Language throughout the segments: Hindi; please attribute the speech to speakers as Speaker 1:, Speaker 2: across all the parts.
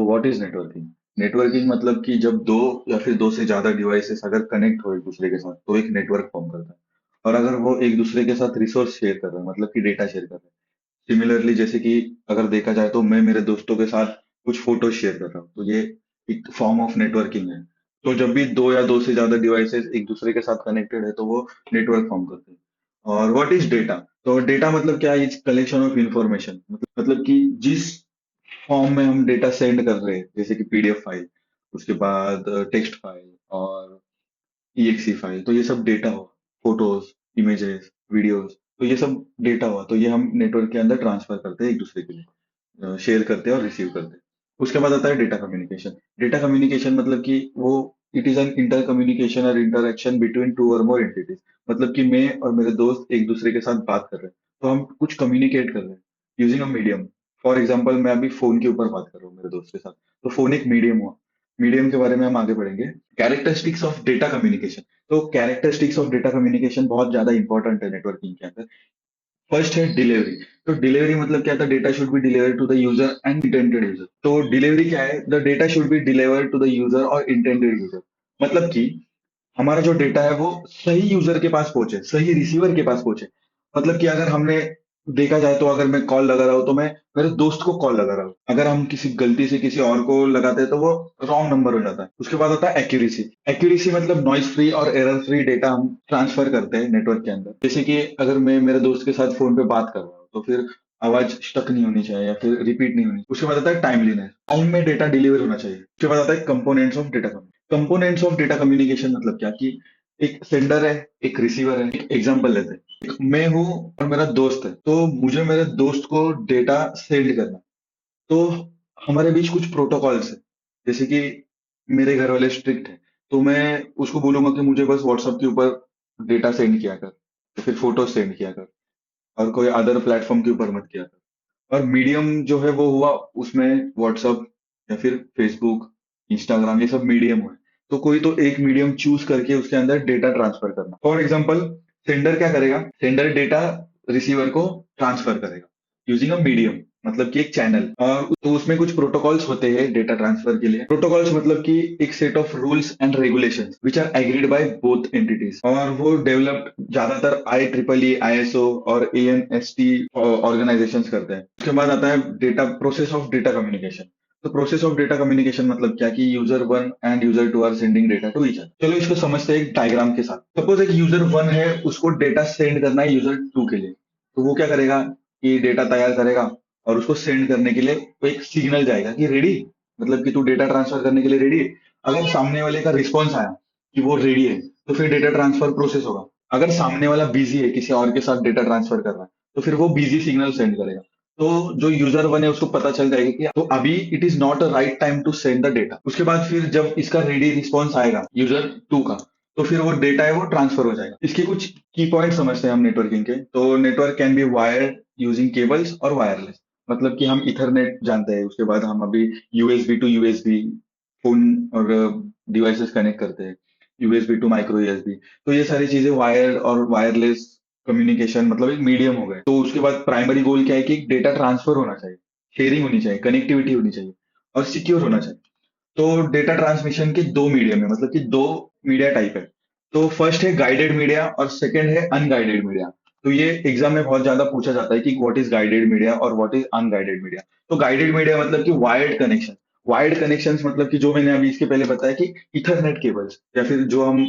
Speaker 1: What is networking? नेटवर्किंग मतलब कि जब दो या फिर दो से ज्यादा डिवाइसेस अगर कनेक्ट हो एक दूसरे के साथ तो एक नेटवर्क फॉर्म करता है। और अगर वो एक दूसरे के साथ रिसोर्स शेयर कर रहे हैं मतलब कि डेटा शेयर कर रहे हैं। सिमिलरली जैसे कि अगर देखा जाए तो मैं मेरे दोस्तों के साथ कुछ फोटो शेयर कर रहा हूँ तो ये एक फॉर्म ऑफ नेटवर्किंग है। तो जब भी दो या दो से ज्यादा डिवाइसेस एक दूसरे के साथ कनेक्टेड है तो वो नेटवर्क फॉर्म करते हैं। और व्हाट इज डेटा? तो डेटा मतलब क्या है? Is collection of information. मतलब कि जिस फॉर्म में हम डेटा सेंड कर रहे हैं जैसे कि पीडीएफ फाइल, उसके बाद टेक्स्ट फाइल और ईएक्सी फाइल, तो ये सब डेटा हो। फोटोज, इमेजेस, वीडियोस, तो ये सब डेटा हुआ तो ये हम नेटवर्क के अंदर ट्रांसफर करते हैं एक दूसरे के लिए, शेयर करते हैं और रिसीव करते हैं। उसके बाद आता है डेटा कम्युनिकेशन। डेटा कम्युनिकेशन मतलब कि वो it is an inter communication और इंटरेक्शन बिटवीन टू और मोर एंटिटीज। मतलब कि मैं और मेरे दोस्त एक दूसरे के साथ बात कर रहे हैं तो हम कुछ कम्युनिकेट कर रहे हैं using a medium. For example मैं अभी फोन के ऊपर बात कर रहा हूँ मेरे दोस्त के साथ, तो फोन एक मीडियम हुआ। मीडियम के बारे में हम आगे बढ़ेंगे। Characteristics of data communication. तो कैरेक्टरिस्टिक्स ऑफ डेटा कम्युनिकेशन बहुत ज्यादा इंपॉर्टेंट है नेटवर्किंग के अंदर। फर्स्ट है डिलीवरी। तो डिलीवरी मतलब क्या था? Data should be delivered to the user and intended user. तो डिलीवरी क्या है? The data should be delivered to the user और इंटेंडेड यूजर। मतलब कि हमारा जो डेटा है वो सही यूजर के पास पहुंचे, सही रिसीवर के पास पहुंचे। मतलब कि अगर हमने देखा जाए तो अगर मैं कॉल लगा रहा हूँ तो मैं मेरे दोस्त को कॉल लगा रहा हूँ, अगर हम किसी गलती से किसी और को लगाते हैं तो वो रॉन्ग नंबर हो जाता है। उसके बाद आता है एक्यूरेसी। एक्यूरेसी मतलब नॉइज फ्री और एरर फ्री डेटा हम ट्रांसफर करते हैं नेटवर्क के अंदर। जैसे कि अगर मैं मेरे दोस्त के साथ फोन पे बात कर रहा हूँ तो फिर आवाज स्टक नहीं होनी चाहिए या फिर रिपीट नहीं होनी। उसके बाद आता है टाइमलीनेस, टाइम में डेटा डिलीवर होना चाहिए। उसके बाद आता है components of data. Components of data communication मतलब क्या कि एक सेंडर है, एक रिसीवर है। एक एग्जांपल लेते हैं, मैं हूं और मेरा दोस्त है, तो मुझे मेरे दोस्त को डेटा सेंड करना है। तो हमारे बीच कुछ प्रोटोकॉल्स है। जैसे कि मेरे घर वाले स्ट्रिक्ट है तो मैं उसको बोलूंगा कि मुझे बस व्हाट्सएप के ऊपर डेटा सेंड किया कर या फिर फोटो सेंड किया कर, और कोई अदर प्लेटफॉर्म के ऊपर मत किया कर। और मीडियम जो है वो हुआ उसमें व्हाट्सअप या फिर फेसबुक, इंस्टाग्राम, ये सब मीडियम हुए। तो कोई तो एक मीडियम चूज करके उसके अंदर डेटा ट्रांसफर करना। फॉर एग्जाम्पल सेंडर क्या करेगा? सेंडर डेटा रिसीवर को ट्रांसफर करेगा यूजिंग अ मीडियम, मतलब कि एक चैनल। और तो उसमें कुछ प्रोटोकॉल्स होते हैं डेटा ट्रांसफर के लिए। प्रोटोकॉल्स मतलब कि एक set of rules and regulations which are agreed by both entities, और वो डेवलप्ड ज्यादातर आई ट्रिपल ई, आईएसओ और एएनएसटी ऑर्गेनाइजेशंस करते हैं। उसके बाद आता है data process of data communication. तो प्रोसेस ऑफ डेटा कम्युनिकेशन मतलब क्या कि user one and user two are sending data to each other. चलो इसको समझते हैं एक डायग्राम के साथ। सपोज एक यूजर वन है, उसको डेटा सेंड करना है यूजर टू के लिए। तो वो क्या करेगा कि डेटा तैयार करेगा और उसको सेंड करने के लिए वो एक सिग्नल जाएगा कि रेडी, मतलब कि तू डेटा ट्रांसफर करने के लिए रेडी है। अगर सामने वाले का रिस्पॉन्स आया कि वो रेडी है तो फिर डेटा ट्रांसफर प्रोसेस होगा। अगर सामने वाला बिजी है, किसी और के साथ डेटा ट्रांसफर कर रहा है, तो फिर वो बिजी सिग्नल सेंड करेगा। तो जो यूजर वन है उसको पता चल जाएगा कि तो अभी it is not a right time to send the data. उसके बाद फिर जब इसका रेडी रिस्पॉन्स आएगा यूजर टू का, तो फिर वो डेटा है वो ट्रांसफर हो जाएगा। इसके कुछ की पॉइंट समझते हैं हम नेटवर्किंग के। तो network can be wired using cables और वायरलेस। मतलब कि हम इथरनेट जानते हैं, उसके बाद हम अभी यूएसबी टू यूएसबी फोन और डिवाइसेस कनेक्ट करते हैं, यूएसबी टू माइक्रो यूएसबी। तो ये सारी चीजें वायर्ड और वायरलेस कम्युनिकेशन मतलब एक मीडियम हो गए। तो उसके बाद प्राइमरी गोल क्या है कि डेटा ट्रांसफर होना चाहिए, शेयरिंग होनी चाहिए, कनेक्टिविटी होनी चाहिए और सिक्योर होना चाहिए। तो डेटा ट्रांसमिशन के दो मीडियम है, मतलब कि दो मीडिया टाइप है। तो फर्स्ट है गाइडेड मीडिया और सेकंड है अनगाइडेड मीडिया। तो ये एग्जाम में बहुत ज्यादा पूछा जाता है कि व्हाट इज गाइडेड मीडिया और व्हाट इज अनगाइडेड मीडिया। तो गाइडेड मीडिया मतलब कि वायर्ड कनेक्शन। वायर्ड कनेक्शन मतलब कि जो मैंने अभी इसके पहले बताया कि इथरनेट केबल्स या फिर जो हम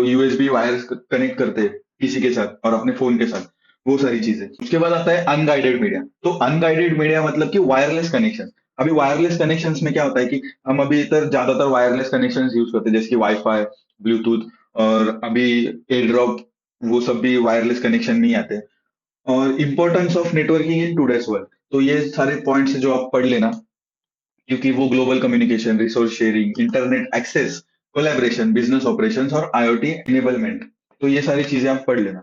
Speaker 1: यूएसबी वायर कनेक्ट करते हैं किसी के साथ और अपने फोन के साथ, वो सारी चीजें। उसके बाद आता है अनगाइडेड मीडिया। तो अनगाइडेड मीडिया मतलब कि वायरलेस कनेक्शन। अभी वायरलेस कनेक्शंस में क्या होता है कि हम अभी इधर ज्यादातर वायरलेस कनेक्शन यूज करते हैं जैसे कि वाईफाई, ब्लूटूथ और अभी एयर ड्रॉप, वो सब भी वायरलेस कनेक्शन नहीं आते। और importance of networking in today's world, तो ये सारे पॉइंट्स जो आप पढ़ लेना, क्योंकि वो global communication, resource sharing, internet access, collaboration, business operations और आईओटी एनेबलमेंट, तो ये सारी चीजें आप पढ़ लेना।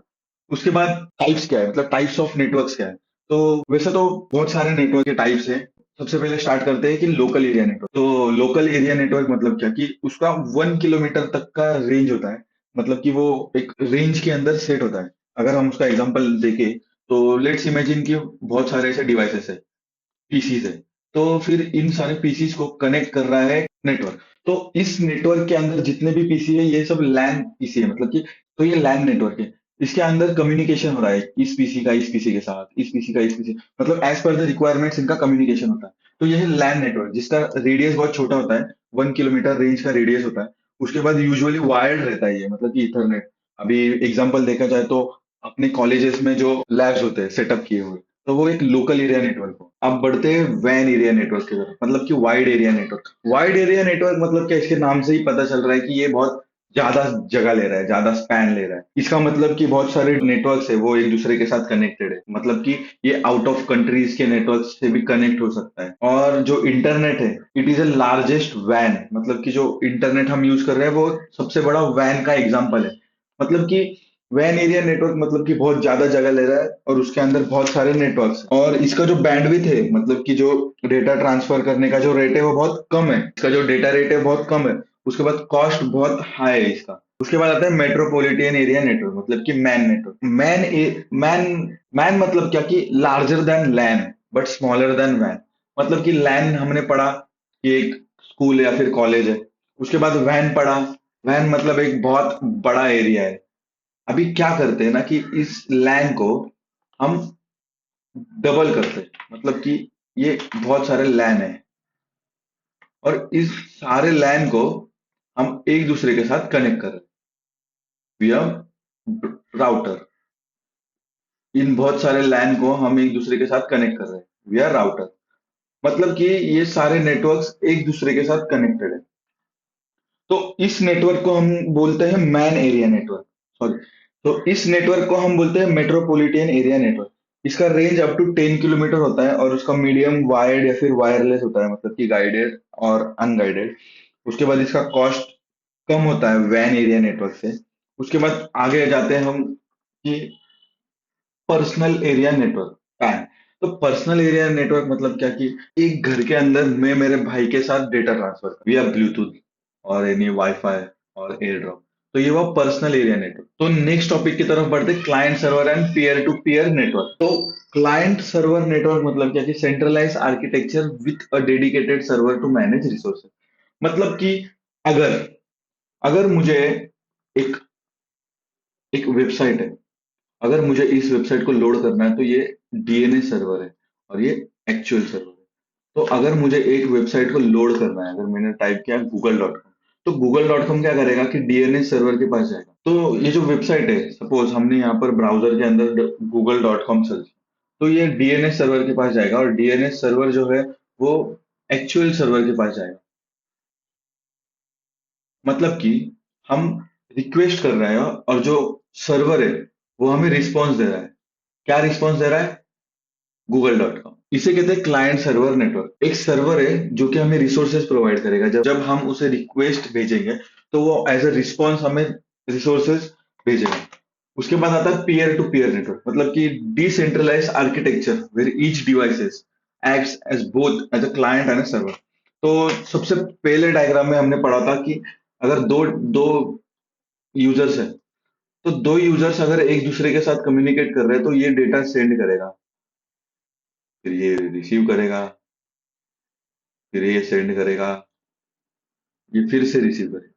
Speaker 1: उसके बाद टाइप्स क्या है, मतलब टाइप्स ऑफ नेटवर्क्स क्या है। तो वैसे तो बहुत सारे नेटवर्क के टाइप्स हैं। सबसे पहले स्टार्ट करते हैं कि लोकल एरिया नेटवर्क। तो लोकल एरिया नेटवर्क मतलब क्या कि उसका 1 किलोमीटर तक का रेंज होता है। मतलब कि वो एक रेंज के अंदर सेट होता है। अगर हम उसका एग्जांपल देखें तो लेट्स इमेजिन कि बहुत सारे ऐसे डिवाइसेस है, पीसीज है। तो फिर इन सारे पीसीस को कनेक्ट कर रहा है नेटवर्क। तो इस नेटवर्क के अंदर जितने भी पीसी है ये सब लैन पीसी है, मतलब कि तो ये लैन नेटवर्क है। इसके अंदर कम्युनिकेशन हो रहा है इस पीसी का इस पीसी के साथ, इस पीसी का इस पीसी, मतलब एज पर द रिक्वायरमेंट्स इनका कम्युनिकेशन होता है। तो यह है लैन नेटवर्क जिसका रेडियस बहुत छोटा होता है, 1 किलोमीटर रेंज का रेडियस होता है। उसके बाद यूजुअली वायर्ड रहता है ये, मतलब कि इथरनेट। अभी एग्जाम्पल देखा जाए तो अपने कॉलेजेस में जो लैब्स होते हैं सेटअप किए हुए, तो वो एक लोकल एरिया नेटवर्क हो। अब बढ़ते हैं वैन एरिया नेटवर्क की तरफ, मतलब कि wide area network. Wide area network मतलब क्या, इसके नाम से ही पता चल रहा है कि ये बहुत ज्यादा जगह ले रहा है, ज्यादा स्पैन ले रहा है। इसका मतलब कि बहुत सारे नेटवर्क्स है वो एक दूसरे के साथ कनेक्टेड है, मतलब कि ये आउट ऑफ कंट्रीज के नेटवर्क से भी कनेक्ट हो सकता है। और जो इंटरनेट है, इट इज अ लार्जेस्ट वैन, मतलब कि जो इंटरनेट हम यूज कर रहे हैं वो सबसे बड़ा वैन का एग्जाम्पल है। मतलब कि वैन एरिया नेटवर्क मतलब कि बहुत ज्यादा जगह ले रहा है और उसके अंदर बहुत सारे नेटवर्क्स हैं। और इसका जो बैंडविड्थ है, मतलब कि जो डेटा ट्रांसफर करने का जो रेट है वो बहुत कम है, इसका जो डेटा रेट है बहुत कम है। उसके बाद कॉस्ट बहुत हाई है इसका। उसके बाद आता है मेट्रोपॉलिटन एरिया नेटवर्क, मतलब कि मैन नेटवर्क। मैन मैन मतलब क्या कि larger than LAN but smaller than वैन। मतलब कि लैन हमने पढ़ा कि एक स्कूल या फिर कॉलेज है। उसके बाद वैन पढ़ा, वैन मतलब एक बहुत बड़ा एरिया है। अभी क्या करते हैं ना कि इस लैन को हम डबल करते हैं, मतलब कि ये बहुत सारे लैन है और इस सारे लैन को हम एक दूसरे के साथ कनेक्ट कर रहे हैं विया राउटर। इन बहुत सारे लैन को हम एक दूसरे के साथ कनेक्ट कर रहे हैं विया राउटर। मतलब कि ये सारे नेटवर्क्स एक दूसरे के साथ कनेक्टेड है। तो इस नेटवर्क को हम बोलते हैं मैन एरिया नेटवर्क, सॉरी। तो इस नेटवर्क को हम बोलते हैं मेट्रोपॉलिटन एरिया नेटवर्क। इसका रेंज अप टू 10 किलोमीटर होता है और उसका मीडियम वायर्ड या फिर वायरलेस होता है, मतलब कि गाइडेड और अनगाइडेड। उसके बाद इसका कॉस्ट कम होता है वैन एरिया नेटवर्क से। उसके बाद आगे जाते हैं हम कि पर्सनल एरिया नेटवर्क, पैन। तो पर्सनल एरिया नेटवर्क मतलब क्या कि एक घर के अंदर मैं मेरे भाई के साथ डेटा ट्रांसफर विया ब्लूटूथ और एनी वाईफाई और एयर ड्रॉप। तो ये हुआ पर्सनल एरिया नेटवर्क। तो नेक्स्ट टॉपिक की तरफ बढ़ते, client server and peer to peer network. तो क्लाइंट सर्वर नेटवर्क मतलब क्या कि centralize architecture with a dedicated server to manage resources. मतलब कि अगर अगर मुझे एक एक वेबसाइट है, अगर मुझे इस वेबसाइट को लोड करना है तो ये डीएनएस सर्वर है और ये एक्चुअल सर्वर है। तो अगर मुझे एक वेबसाइट को लोड करना है, अगर मैंने टाइप किया google.com, तो google.com क्या करेगा कि डीएनएस सर्वर के पास जाएगा। तो ये जो वेबसाइट है, सपोज हमने यहाँ पर ब्राउजर के अंदर google.com सर्च किया, तो ये डीएनएस सर्वर के पास जाएगा और डीएनएस सर्वर जो है वो एक्चुअल सर्वर के पास जाएगा। मतलब कि हम रिक्वेस्ट कर रहे हैं और जो सर्वर है वो हमें रिस्पॉन्स दे रहा है। क्या रिस्पॉन्स दे रहा है? google.com। इसे कहते हैं क्लाइंट सर्वर नेटवर्क। एक सर्वर है जो कि हमें रिसोर्सेज प्रोवाइड करेगा। जब जब हम उसे रिक्वेस्ट भेजेंगे तो वो एज अ रिस्पॉन्स हमें रिसोर्सेज भेजेगा। उसके बाद आता है पीयर टू पीयर नेटवर्क, मतलब कि decentralize architecture where each devices acts as both as a client and a server. तो सबसे पहले डायग्राम में हमने पढ़ा था कि अगर दो दो यूजर्स है, तो दो यूजर्स अगर एक दूसरे के साथ कम्युनिकेट कर रहे हैं तो ये डेटा सेंड करेगा, फिर ये रिसीव करेगा, फिर ये सेंड करेगा, ये फिर से रिसीव करेगा।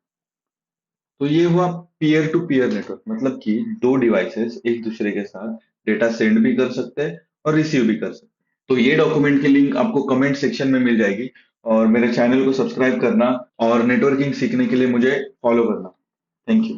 Speaker 1: तो ये हुआ पीयर टू पीयर नेटवर्क, मतलब कि दो डिवाइसेस एक दूसरे के साथ डेटा सेंड भी कर सकते हैं और रिसीव भी कर सकते हैं। तो ये डॉक्यूमेंट की लिंक आपको कमेंट सेक्शन में मिल जाएगी। और मेरे चैनल को सब्सक्राइब करना और नेटवर्किंग सीखने के लिए मुझे फॉलो करना। Thank you.